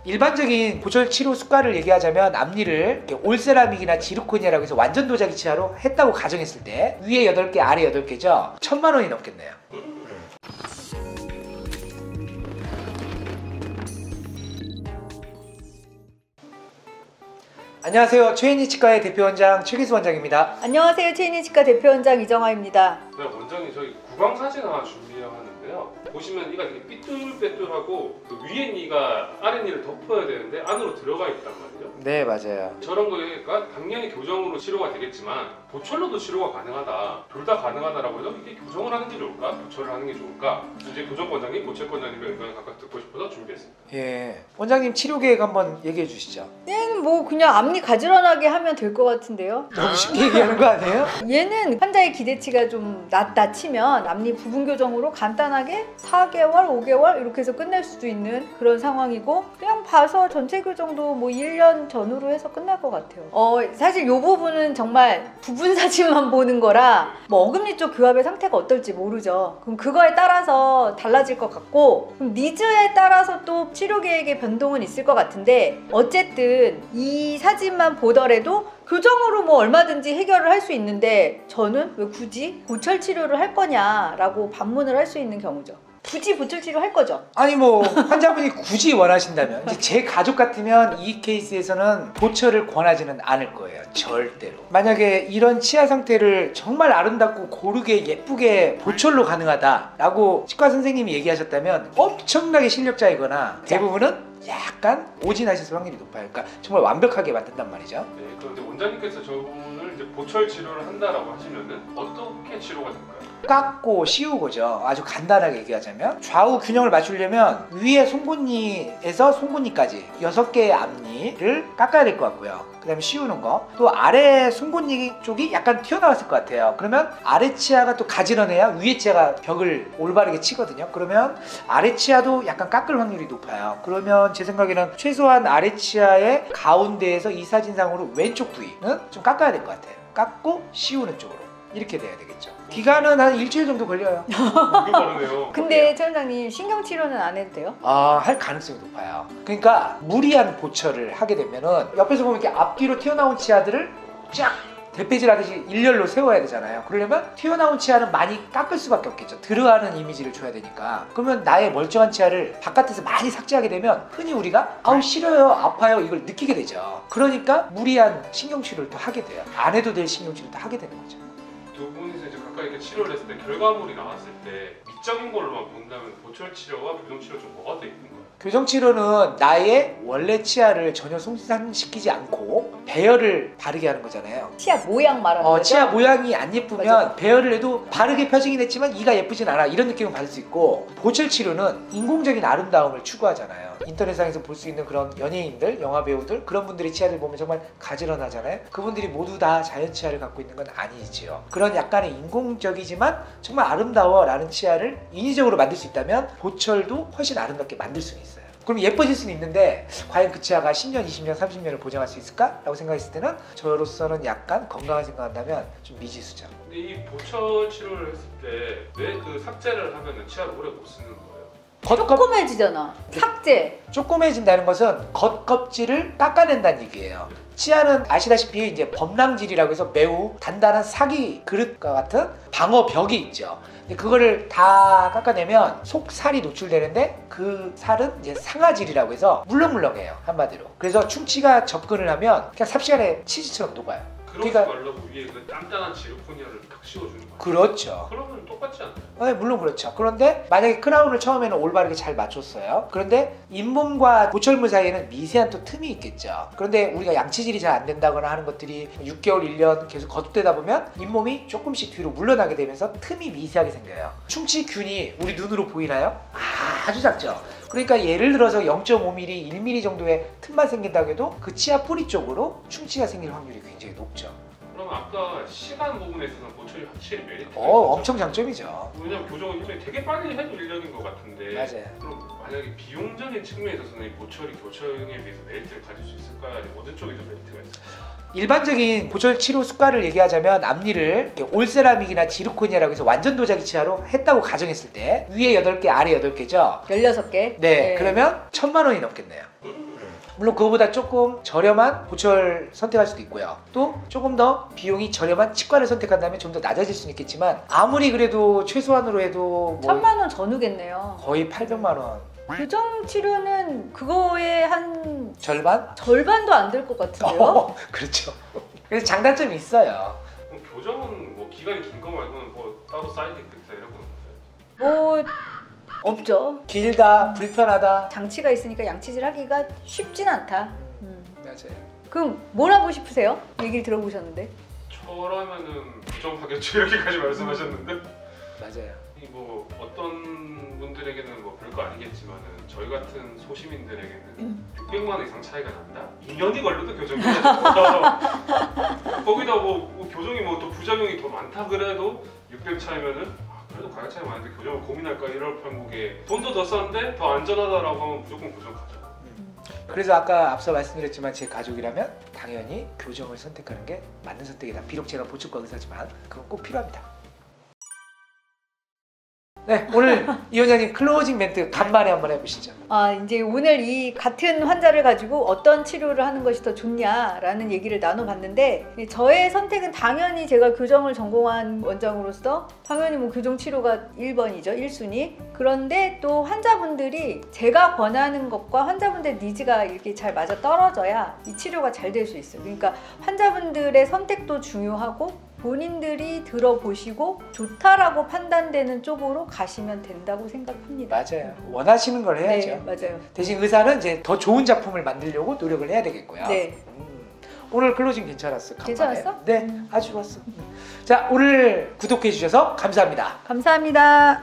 일반적인 보철 치료 수가를 얘기하자면 앞니를 올세라믹이나 지르코니아라고 해서 완전 도자기 치아로 했다고 가정했을 때 위에 8개 아래 8개죠. 1000만 원이 넘겠네요. 안녕하세요. 최인희 치과의 대표원장 최기수 원장입니다. 안녕하세요. 최인희 치과 대표원장 이정아입니다. 네, 원장님 저희 구강 사진 하나 준비하는데요. 보시면 이가 되게 삐뚤빼뚤하고 그 위에 니가 아래 니를 덮어야 되는데 안으로 들어가 있단 말이죠. 네, 맞아요. 저런 거가 당연히 교정으로 치료가 되겠지만 보철로도 치료가 가능하다. 둘 다 가능하다라고 해서 이게 교정을 하는 게 좋을까? 보철을 하는 게 좋을까? 이제 교정권장님, 보철권장님의 의견을 각각 듣고 싶어서 준비했습니다. 예, 원장님 치료 계획 한번 얘기해 주시죠. 얘는 뭐 그냥 앞니 가지런하게 하면 될 것 같은데요. 너무 쉽게 얘기하는 거 아니에요? 얘는 환자의 기대치가 좀 낮다 치면 앞니 부분 교정으로 간단하게 4개월, 5개월 이렇게 해서 끝낼 수도 있는 그런 상황이고, 그냥 봐서 전체 교정도 뭐 1년 전후로 해서 끝날 것 같아요. 사실 이 부분은 정말 부분 사진만 보는 거라 뭐 어금니 쪽 교합의 상태가 어떨지 모르죠. 그럼 그거에 따라서 달라질 것 같고, 그럼 니즈에 따라서 또 치료 계획의 변동은 있을 것 같은데, 어쨌든 이 사진만 보더라도 교정으로 뭐 얼마든지 해결을 할 수 있는데 저는 왜 굳이 보철 치료를 할 거냐라고 반문을 할 수 있는 경우죠. 굳이 보철 치료 할 거죠? 아니 뭐 환자분이 굳이 원하신다면, 이제 제 가족 같으면 이 케이스에서는 보철을 권하지는 않을 거예요. 절대로. 만약에 이런 치아 상태를 정말 아름답고 고르게 예쁘게 보철로 가능하다라고 치과 선생님이 얘기하셨다면 엄청나게 실력자이거나 대부분은 약간 오진하실 확률이 높아요. 그러니까 정말 완벽하게 만든단 말이죠. 네, 그런데 원장님께서 저분을 이제 보철 치료를 한다라고 하시면은 어떻게 치료가 될까요? 깎고 씌우고죠. 아주 간단하게 얘기하자면 좌우 균형을 맞추려면 위에 송곳니에서 송곳니까지 6개의 앞니를 깎아야 될 것 같고요. 그 다음에 씌우는 거, 또 아래 송곳니 쪽이 약간 튀어나왔을 것 같아요. 그러면 아래 치아가 또 가지런해야 위에 치아가 벽을 올바르게 치거든요. 그러면 아래 치아도 약간 깎을 확률이 높아요. 그러면 제 생각에는 최소한 아래 치아의 가운데에서 이 사진상으로 왼쪽 부위는 좀 깎아야 될 것 같아요. 깎고 씌우는 쪽으로 이렇게 돼야 되겠죠. 기간은 한 일주일 정도 걸려요. 되게 빠르네요. 근데 최 원장님 신경치료는 안 해도 돼요? 할 가능성이 높아요. 그러니까 무리한 보철을 하게 되면은 옆에서 보면 이렇게 앞뒤로 튀어나온 치아들을 쫙 대패질 하듯이 일렬로 세워야 되잖아요. 그러려면 튀어나온 치아는 많이 깎을 수밖에 없겠죠. 들어가는 이미지를 줘야 되니까. 그러면 나의 멀쩡한 치아를 바깥에서 많이 삭제하게 되면 흔히 우리가 아우 싫어요, 아파요 이걸 느끼게 되죠. 그러니까 무리한 신경치료를 또 하게 돼요. 안 해도 될 신경치료를 또 하게 되는 거죠. 두 분이서 이제 각각 이렇게 치료를 했을 때 결과물이 나왔을 때 미적인 걸로만 본다면 보철 치료와 교정 치료 중 뭐가 더 이쁜 거예요? 교정 치료는 나의 원래 치아를 전혀 손상시키지 않고 배열을 바르게 하는 거잖아요. 치아 모양 말하는 거죠? 치아 모양이 안 예쁘면 맞아. 배열을 해도 바르게 펴지긴 했지만 이가 예쁘진 않아, 이런 느낌을 받을 수 있고, 보철 치료는 인공적인 아름다움을 추구하잖아요. 인터넷상에서 볼 수 있는 그런 연예인들, 영화 배우들, 그런 분들의 치아를 보면 정말 가지런하잖아요. 그분들이 모두 다 자연 치아를 갖고 있는 건 아니지요. 그런 약간의 인공적이지만 정말 아름다워 라는 치아를 인위적으로 만들 수 있다면 보철도 훨씬 아름답게 만들 수는 있어요. 그럼 예뻐질 수는 있는데 과연 그 치아가 10년, 20년, 30년을 보장할 수 있을까? 라고 생각했을 때는 저로서는 약간 건강을 생각한다면 좀 미지수죠. 근데 이 보철 치료를 했을 때 왜 그 삭제를 하면은 치아를 오래 못 쓰는 거예요? 조그매지잖아. 삭제. 조그매진다는 것은 겉껍질을 깎아낸다는 얘기예요. 치아는 아시다시피 이제 범랑질이라고 해서 매우 단단한 사기 그릇과 같은 방어벽이 있죠. 근데 그거를 다 깎아내면 속살이 노출되는데 그 살은 이제 상아질이라고 해서 물렁물렁해요, 한마디로. 그래서 충치가 접근을 하면 그냥 삽시간에 치즈처럼 녹아요. 그러지 그러니까 말라고 위에 그 단단한 지르코니아를 탁 씌워주는 거예요. 그렇죠. 그러면 똑같지 않나요? 네, 물론 그렇죠. 그런데 만약에 크라운을 처음에는 올바르게 잘 맞췄어요. 그런데 잇몸과 보철물 사이에는 미세한 또 틈이 있겠죠. 그런데 우리가 양치질이 잘 안 된다거나 하는 것들이 6개월, 1년 계속 거듭되다 보면 잇몸이 조금씩 뒤로 물러나게 되면서 틈이 미세하게 생겨요. 충치균이 우리 눈으로 보이나요? 아주 작죠. 그러니까 예를 들어서 0.5mm, 1mm 정도의 틈만 생긴다고 해도 그 치아 뿌리 쪽으로 충치가 생길 확률이 굉장히 높죠. 그럼 아까 시간 부분에 있어서는 보철이 확실히 메리트가 있죠? 엄청 장점이죠. 왜냐면 교정은 일종의 되게 빨리 해도 1년인 것 같은데. 맞아요. 그럼 만약에 비용적인 측면에 있어서는 이 보철이 교정에 비해서 메리트를 가질 수 있을까요? 아니면 어느 쪽에 좀 메리트가 있을까요? 일반적인 보철 치료 수가를 얘기하자면 앞니를 올세라믹이나 지르코니아라고 해서 완전 도자기 치아로 했다고 가정했을 때 위에 8개 아래 8개죠. 16개. 네, 그러면 1000만 원이 넘겠네요. 물론 그거보다 조금 저렴한 보철 선택할 수도 있고요. 또 조금 더 비용이 저렴한 치과를 선택한다면 좀 더 낮아질 수는 있겠지만 아무리 그래도 최소한으로 해도 뭐 1000만 원 전후겠네요. 거의 800만 원 교정 치료는 그거의 한 절반? 절반도 안 될 것 같은데요? 그렇죠. 그래서 장단점이 있어요. 그럼 교정은 뭐 기간이 긴 거 말고는 뭐 따로 사이드 이펙트 이런 건 없어요? 뭐 없죠. 길다, 불편하다. 장치가 있으니까 양치질 하기가 쉽진 않다. 맞아요. 그럼 뭘 하고 싶으세요? 얘기를 들어보셨는데. 저라면은 교정하겠죠 이렇게까지 말씀하셨는데 맞아요. 이 뭐 어떤 분들에게는 뭐 별거 아니겠지만은 저희 같은 소시민들에게는 600만 원 이상 차이가 난다? 2년이 걸려도 교정이 거기다 뭐 교정이 뭐 또 부작용이 더 많다 그래도 600 차이면은 그래도 가격 차이 많은데 교정을 고민할까 이럴 판국에 돈도 더 싼데 더 안전하다라고 하면 무조건 교정 가죠. 그래서 아까 앞서 말씀드렸지만 제 가족이라면 당연히 교정을 선택하는 게 맞는 선택이다. 비록 제가 보충과 의사지만 그건 꼭 필요합니다. 네, 오늘 이 원장님 클로징 멘트 간만에 한번 해보시죠. 이제 오늘 이 같은 환자를 가지고 어떤 치료를 하는 것이 더 좋냐라는 얘기를 나눠봤는데 저의 선택은 당연히 제가 교정을 전공한 원장으로서 당연히 뭐 교정 치료가 1번이죠. 1순위. 그런데 또 환자분들이 제가 권하는 것과 환자분들의 니즈가 이렇게 잘 맞아 떨어져야 이 치료가 잘 될 수 있어요. 그러니까 환자분들의 선택도 중요하고 본인들이 들어보시고 좋다라고 판단되는 쪽으로 가시면 된다고 생각합니다. 맞아요. 원하시는 걸 해야죠. 네, 맞아요. 대신 의사는 이제 더 좋은 작품을 만들려고 노력을 해야 되겠고요. 네. 오늘 클로징 괜찮았어. 간만에. 괜찮았어? 네, 아주 좋았어. 자, 오늘 구독해 주셔서 감사합니다. 감사합니다.